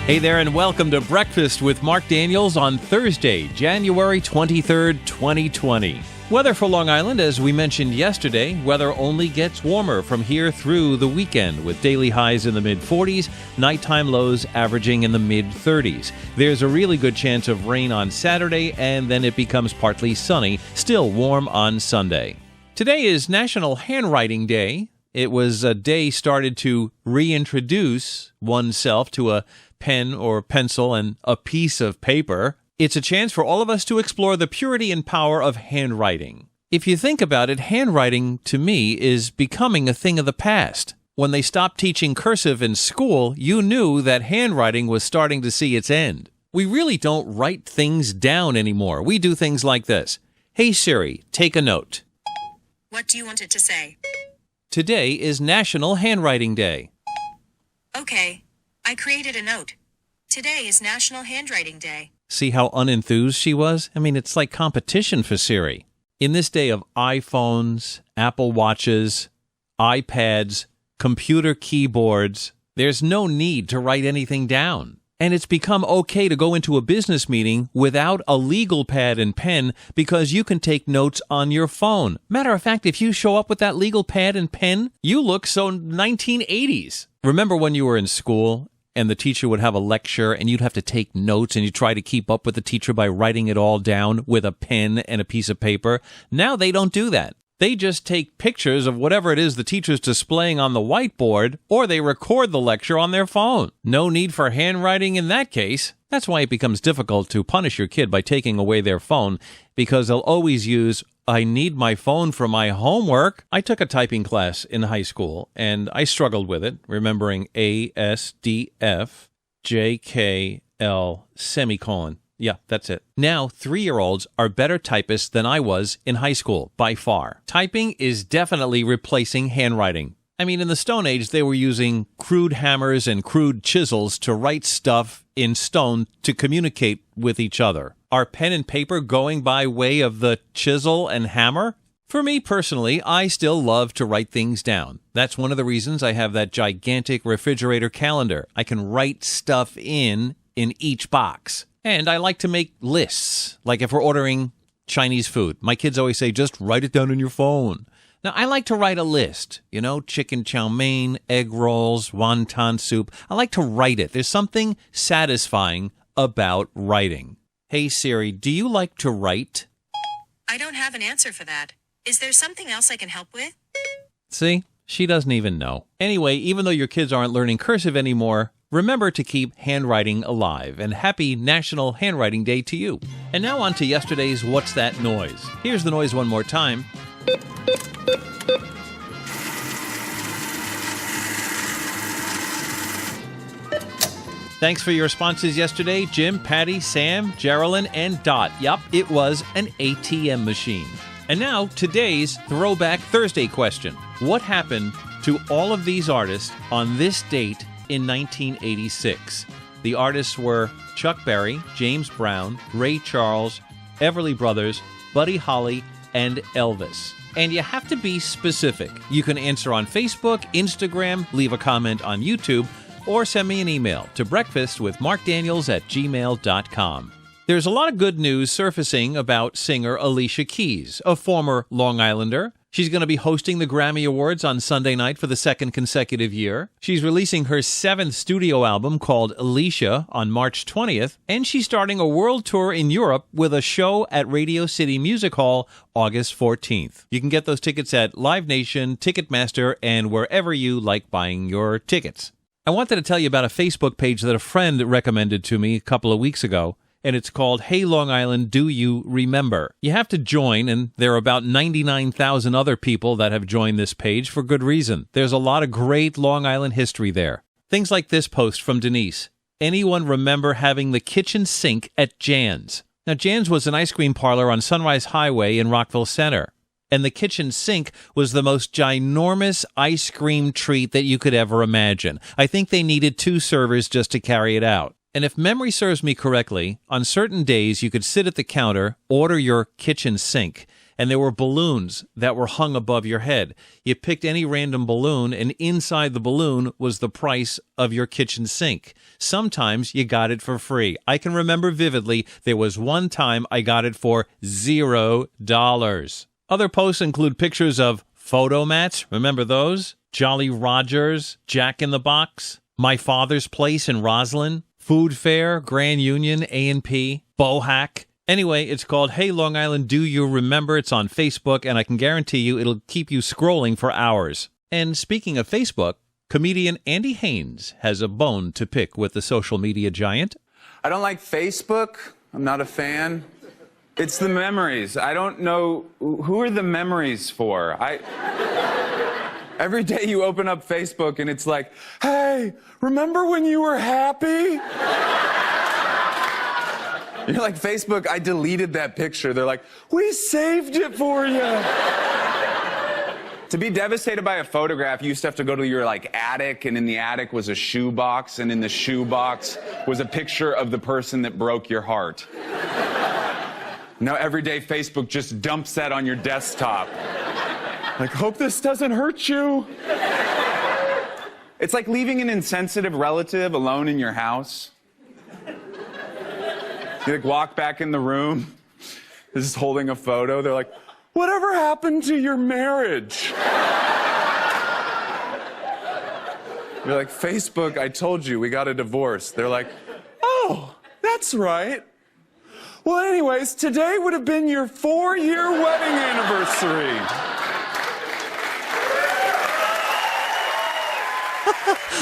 Hey there, and welcome to Breakfast with Mark Daniels on Thursday, January 23rd, 2020. Weather for Long Island, as we mentioned yesterday, weather only gets warmer from here through the weekend with daily highs in the mid-40s, nighttime lows averaging in the mid-30s. There's a really good chance of rain on Saturday, and then it becomes partly sunny, still warm on Sunday. Today is National Handwriting Day. It was a day started to reintroduce oneself to a pen or pencil and a piece of paper. It's a chance for all of us to explore the purity and power of handwriting. If you think about it, handwriting, to me, is becoming a thing of the past. When they stopped teaching cursive in school, you knew that handwriting was starting to see its end. We really don't write things down anymore. We do things like this. Hey Siri, take a note. What do you want it to say? Today is National Handwriting Day. Okay, I created a note. Today is National Handwriting Day. See how unenthused she was? I mean, it's like competition for Siri. In this day of iPhones, Apple Watches, iPads, computer keyboards, there's no need to write anything down. And it's become okay to go into a business meeting without a legal pad and pen because you can take notes on your phone. Matter of fact, if you show up with that legal pad and pen, you look so 1980s. Remember when you were in school and the teacher would have a lecture and you'd have to take notes and you try to keep up with the teacher by writing it all down with a pen and a piece of paper? Now they don't do that. They just take pictures of whatever it is the teacher's displaying on the whiteboard, or they record the lecture on their phone. No need for handwriting in that case. That's why it becomes difficult to punish your kid by taking away their phone, because they'll always use, I need my phone for my homework. I took a typing class in high school, and I struggled with it, remembering A, S, D, F, J, K, L, semicolon. Yeah, that's it. Now, 3-year-olds are better typists than I was in high school, by far. Typing is definitely replacing handwriting. I mean, in the Stone Age, they were using crude hammers and crude chisels to write stuff in stone to communicate with each other. Are pen and paper going by way of the chisel and hammer? For me personally, I still love to write things down. That's one of the reasons I have that gigantic refrigerator calendar. I can write stuff in each box. And I like to make lists, like if we're ordering Chinese food. My kids always say, just write it down on your phone. Now, I like to write a list, chicken chow mein, egg rolls, wonton soup. I like to write it. There's something satisfying about writing. Hey, Siri, do you like to write? I don't have an answer for that. Is there something else I can help with? See, she doesn't even know. Anyway, even though your kids aren't learning cursive anymore, remember to keep handwriting alive, and happy National Handwriting Day to you. And now on to yesterday's What's That Noise? Here's the noise one more time. Thanks for your responses yesterday, Jim, Patty, Sam, Geraldine, and Dot. Yup, it was an ATM machine. And now, today's Throwback Thursday question. What happened to all of these artists on this date in 1986. The artists were Chuck Berry, James Brown, Ray Charles, Everly Brothers, Buddy Holly, and Elvis. And you have to be specific. You can answer on Facebook, Instagram, leave a comment on YouTube, or send me an email to breakfastwithmarkdaniels@gmail.com. There's a lot of good news surfacing about singer Alicia Keys, a former Long Islander. She's going to be hosting the Grammy Awards on Sunday night for the second consecutive year. She's releasing her 7th studio album called Alicia on March 20th, and she's starting a world tour in Europe with a show at Radio City Music Hall August 14th. You can get those tickets at Live Nation, Ticketmaster, and wherever you like buying your tickets. I wanted to tell you about a Facebook page that a friend recommended to me a couple of weeks ago, and it's called Hey Long Island, Do You Remember? You have to join, and there are about 99,000 other people that have joined this page for good reason. There's a lot of great Long Island history there. Things like this post from Denise. Anyone remember having the kitchen sink at Jan's? Now, Jan's was an ice cream parlor on Sunrise Highway in Rockville Center. And the kitchen sink was the most ginormous ice cream treat that you could ever imagine. I think they needed 2 servers just to carry it out. And if memory serves me correctly, on certain days you could sit at the counter, order your kitchen sink, and there were balloons that were hung above your head. You picked any random balloon, and inside the balloon was the price of your kitchen sink. Sometimes you got it for free. I can remember vividly there was one time I got it for $0. Other posts include pictures of photo mats. Remember those? Jolly Rogers, Jack in the Box, My Father's Place in Roslyn, Food Fair, Grand Union, A&P, Bohack. Anyway, it's called Hey Long Island, Do You Remember? It's on Facebook, and I can guarantee you it'll keep you scrolling for hours. And speaking of Facebook, comedian Andy Haynes has a bone to pick with the social media giant. I don't like Facebook. I'm not a fan. It's the memories. I don't know, who are the memories for? Every day you open up Facebook and it's like, hey, remember when you were happy? You're like, Facebook, I deleted that picture. They're like, we saved it for you. To be devastated by a photograph, you used to have to go to your attic, and in the attic was a shoebox, and in the shoebox was a picture of the person that broke your heart. Now every day Facebook just dumps that on your desktop. Like, hope this doesn't hurt you. It's like leaving an insensitive relative alone in your house. You walk back in the room, just holding a photo. They're like, whatever happened to your marriage? You're like, Facebook, I told you, we got a divorce. They're like, oh, that's right. Well, anyways, today would have been your 4-year wedding anniversary.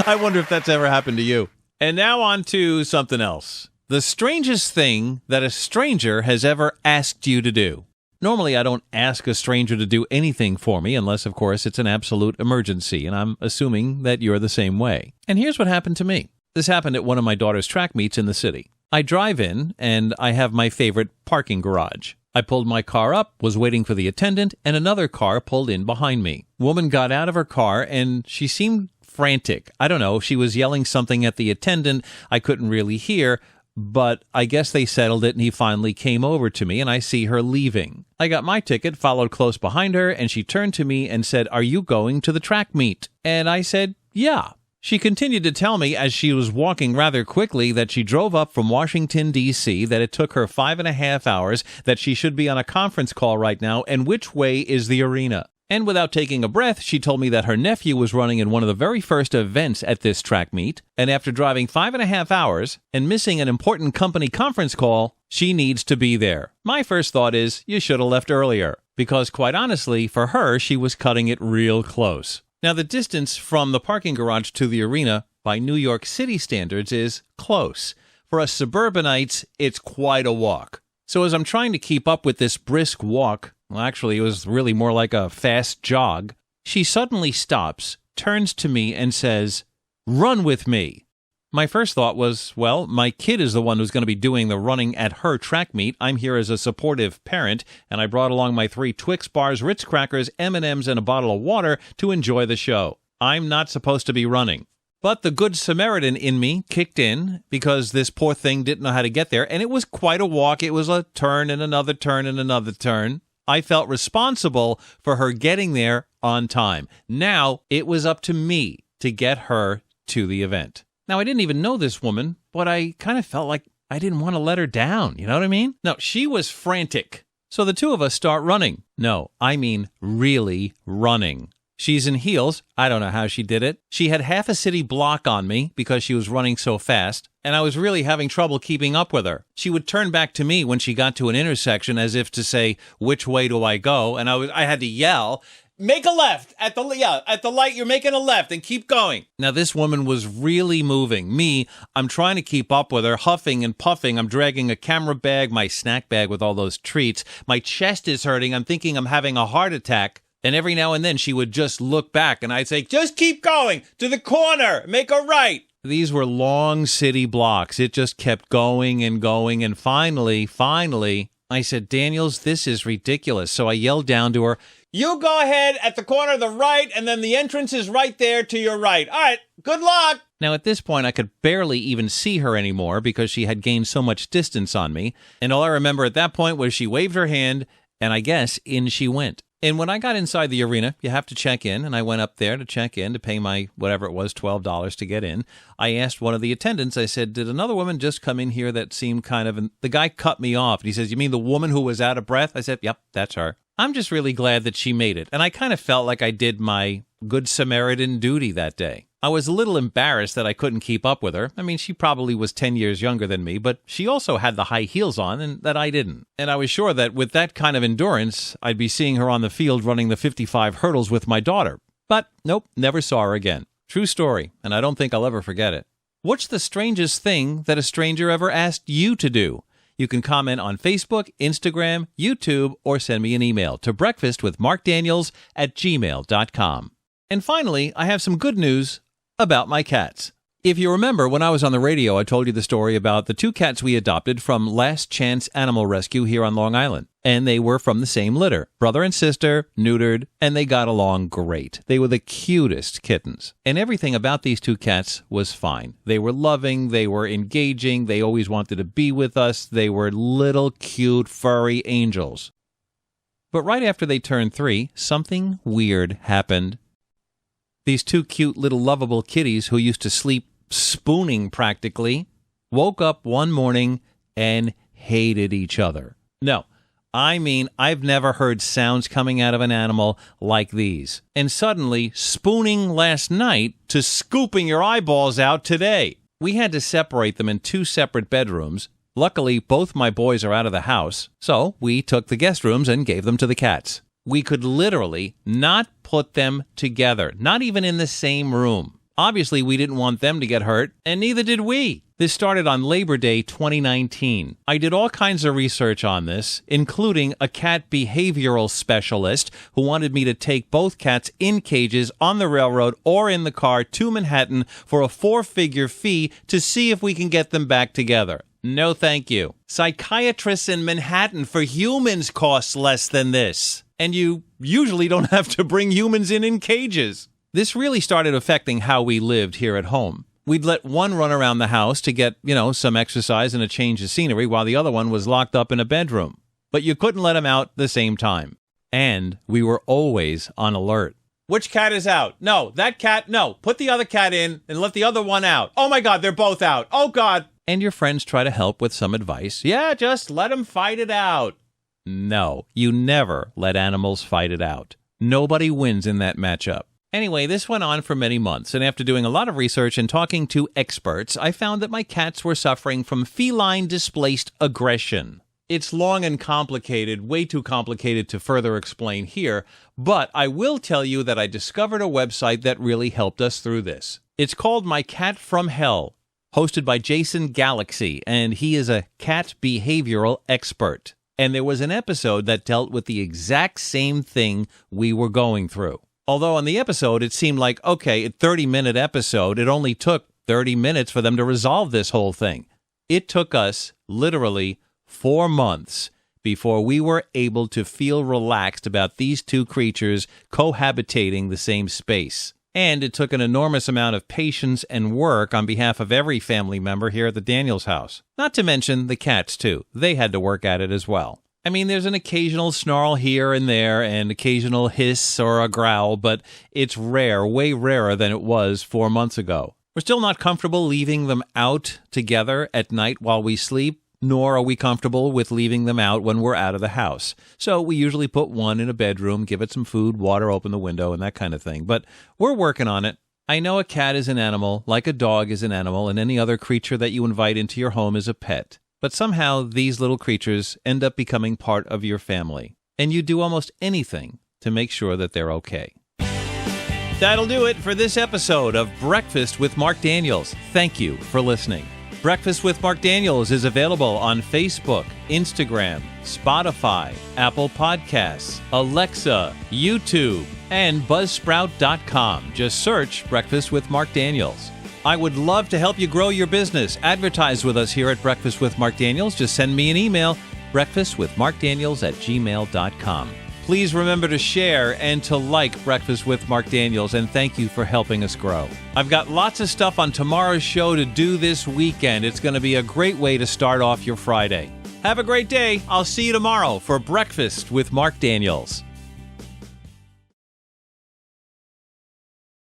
I wonder if that's ever happened to you. And now on to something else. The strangest thing that a stranger has ever asked you to do. Normally, I don't ask a stranger to do anything for me unless, of course, it's an absolute emergency, and I'm assuming that you're the same way. And here's what happened to me. This happened at one of my daughter's track meets in the city. I drive in, and I have my favorite parking garage. I pulled my car up, was waiting for the attendant, and another car pulled in behind me. Woman got out of her car, and she seemed frantic. I don't know, she was yelling something at the attendant I couldn't really hear, but I guess they settled it and he finally came over to me and I see her leaving. I got my ticket, followed close behind her, and she turned to me and said, "Are you going to the track meet?" And I said, "Yeah." She continued to tell me as she was walking rather quickly that she drove up from Washington, D.C., that it took her 5.5 hours, that she should be on a conference call right now, and which way is the arena. And without taking a breath, she told me that her nephew was running in one of the very first events at this track meet, and after driving 5.5 hours and missing an important company conference call, she needs to be there. My first thought is, you should have left earlier, because quite honestly, for her, she was cutting it real close. Now, the distance from the parking garage to the arena, by New York City standards, is close. For us suburbanites, it's quite a walk. So as I'm trying to keep up with this brisk walk, well, actually, it was really more like a fast jog, she suddenly stops, turns to me, and says, "Run with me." My first thought was, well, my kid is the one who's going to be doing the running at her track meet. I'm here as a supportive parent, and I brought along my 3 Twix bars, Ritz crackers, M&Ms, and a bottle of water to enjoy the show. I'm not supposed to be running. But the Good Samaritan in me kicked in because this poor thing didn't know how to get there, and it was quite a walk. It was a turn and another turn and another turn. I felt responsible for her getting there on time. Now it was up to me to get her to the event. Now, I didn't even know this woman, but I kind of felt like I didn't want to let her down. You know what I mean? No, she was frantic. So the two of us start running. No, I mean really running. She's in heels. I don't know how she did it. She had half a city block on me because she was running so fast, and I was really having trouble keeping up with her. She would turn back to me when she got to an intersection as if to say, "Which way do I go?" And I had to yell, "Make a left at the light. You're making a left and keep going." Now, this woman was really moving. Me, I'm trying to keep up with her, huffing and puffing. I'm dragging a camera bag, my snack bag with all those treats. My chest is hurting. I'm thinking I'm having a heart attack. And every now and then she would just look back and I'd say, "Just keep going to the corner, make a right." These were long city blocks. It just kept going and going. And finally, I said, "Daniels, this is ridiculous." So I yelled down to her, "You go ahead at the corner of the right, and then the entrance is right there to your right. All right, good luck." Now, at this point, I could barely even see her anymore because she had gained so much distance on me. And all I remember at that point was she waved her hand, And I guess in she went. And when I got inside the arena, you have to check in, and I went up there to check in to pay my, whatever it was, $12 to get in. I asked one of the attendants, I said, did another woman just come in here that seemed kind of, and the guy cut me off. And he says, you mean the woman who was out of breath? I said, yep, that's her. I'm just really glad that she made it. And I kind of felt like I did my Good Samaritan duty that day. I was a little embarrassed that I couldn't keep up with her. I mean, she probably was 10 years younger than me, but she also had the high heels on, and that I didn't. And I was sure that with that kind of endurance, I'd be seeing her on the field running the 55 hurdles with my daughter. But nope, never saw her again. True story, and I don't think I'll ever forget it. What's the strangest thing that a stranger ever asked you to do? You can comment on Facebook, Instagram, YouTube, or send me an email to breakfastwithmarkdaniels@gmail.com. And finally, I have some good news about my cats. If you remember, when I was on the radio, I told you the story about the 2 cats we adopted from Last Chance Animal Rescue here on Long Island. And they were from the same litter, brother and sister, neutered, and they got along great. They were the cutest kittens. And everything about these 2 cats was fine. They were loving, they were engaging, they always wanted to be with us, they were little, cute, furry angels. But right after they turned 3, something weird happened. These 2 cute little lovable kitties who used to sleep spooning practically woke up one morning and hated each other. No, I mean, I've never heard sounds coming out of an animal like these. And suddenly, spooning last night to scooping your eyeballs out today. We had to separate them in 2 separate bedrooms. Luckily, both my boys are out of the house, so we took the guest rooms and gave them to the cats. We could literally not put them together, not even in the same room. Obviously, we didn't want them to get hurt, and neither did we. This started on Labor Day 2019. I did all kinds of research on this, including a cat behavioral specialist who wanted me to take both cats in cages on the railroad or in the car to Manhattan for a 4-figure fee to see if we can get them back together. No, thank you. Psychiatrists in Manhattan for humans cost less than this. And you usually don't have to bring humans in cages. This really started affecting how we lived here at home. We'd let one run around the house to get, some exercise and a change of scenery while the other one was locked up in a bedroom. But you couldn't let them out at the same time. And we were always on alert. Which cat is out? No, that cat, no. Put the other cat in and let the other one out. Oh my God, they're both out. Oh God. And your friends try to help with some advice. Yeah, just let them fight it out. No, you never let animals fight it out. Nobody wins in that matchup. Anyway, this went on for many months, and after doing a lot of research and talking to experts, I found that my cats were suffering from feline displaced aggression. It's long and complicated, way too complicated to further explain here, but I will tell you that I discovered a website that really helped us through this. It's called My Cat from Hell, hosted by Jason Galaxy, and he is a cat behavioral expert. And there was an episode that dealt with the exact same thing we were going through. Although on the episode, it seemed like, okay, a 30-minute episode, it only took 30 minutes for them to resolve this whole thing. It took us literally 4 months before we were able to feel relaxed about these 2 creatures cohabitating the same space. And it took an enormous amount of patience and work on behalf of every family member here at the Daniels house. Not to mention the cats, too. They had to work at it as well. I mean, there's an occasional snarl here and there, and occasional hiss or a growl, but it's rare, way rarer than it was 4 months ago. We're still not comfortable leaving them out together at night while we sleep, nor are we comfortable with leaving them out when we're out of the house. So we usually put one in a bedroom, give it some food, water, open the window, and that kind of thing. But we're working on it. I know a cat is an animal, like a dog is an animal, and any other creature that you invite into your home is a pet. But somehow these little creatures end up becoming part of your family. And you do almost anything to make sure that they're okay. That'll do it for this episode of Breakfast with Mark Daniels. Thank you for listening. Breakfast with Mark Daniels is available on Facebook, Instagram, Spotify, Apple Podcasts, Alexa, YouTube, and Buzzsprout.com. Just search Breakfast with Mark Daniels. I would love to help you grow your business. Advertise with us here at Breakfast with Mark Daniels. Just send me an email, breakfastwithmarkdaniels@gmail.com. Please remember to share and to like Breakfast with Mark Daniels, and thank you for helping us grow. I've got lots of stuff on tomorrow's show to do this weekend. It's going to be a great way to start off your Friday. Have a great day. I'll see you tomorrow for Breakfast with Mark Daniels.